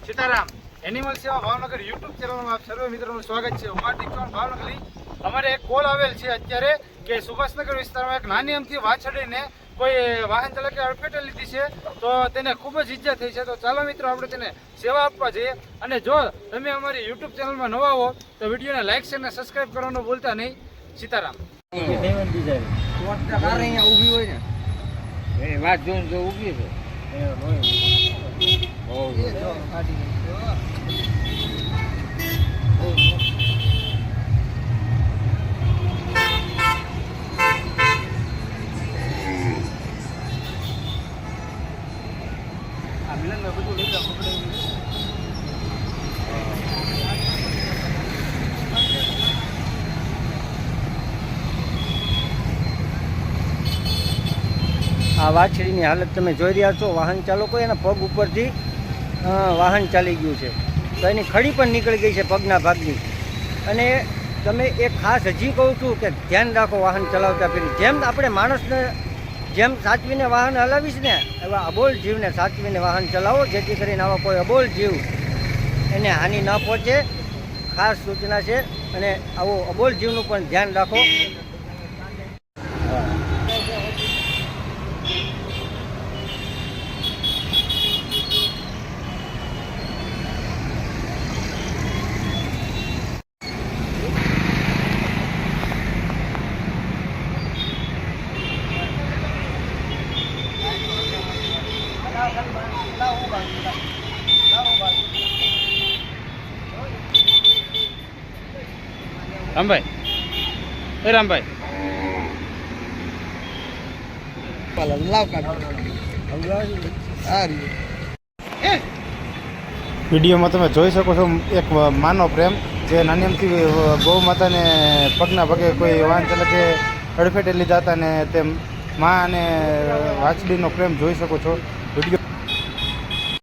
Sitaram animal સેવા Bhavnagar YouTube ચેનલમાં આપ સર્વે મિત્રોનું સ્વાગત છે. હું ટીકટોન ભાવનગરી. અમારે એક કોલ આવેલ છે અત્યારે કે સુભાષનગર વિસ્તારમાં એક નાની અમથી વાછડીને કોઈ વાહન ચાલકે અડફેટે લીધી છે, તો તેને ખૂબ જ ઈજા થઈ છે. તો ચાલો મિત્રો આપણે તેને સેવા આપવા જઈએ. અને જો તમે અમારી યુટ્યુબ ચેનલમાં નવા હો તો વિડીયોને લાઇક શેર અને સબસ્ક્રાઈબ કરવાનું ભૂલતા નહીં. સીતારામ. વાત જોઈને જો ઉભી છે. આ વાછડીની હાલત તમે જોઈ રહ્યા છો. વાહન ચાલકો એના પગ ઉપરથી વાહન ચાલી ગયું છે, તો એની ખડી પણ નીકળી ગઈ છે પગના ભાગની. અને તમે એક ખાસ હજી કહું છું કે ધ્યાન રાખો વાહન ચલાવતા ફેરી. જેમ આપણે માણસને જેમ સાચવીને વાહન હલાવીશ ને એવા અબોલ જીવને સાચવીને વાહન ચલાવો, જેથી કરીને આવા કોઈ અબોલ જીવ એને હાનિ ન પહોંચે. ખાસ સૂચના છે. અને આવો અબોલ જીવનું પણ ધ્યાન રાખો. રામભાઈ, એ રામભાઈ, વિડીયોમાં તમે જોઈ શકો છો એક માનો પ્રેમ જે નાની અમથી ગૌ માતાને પગના ભાગે કોઈ વાહન ચાલકે અડફેટે લીધા હતા, ને તેમ મા અને વાછડીનો પ્રેમ જોઈ શકો છો. વિડીયો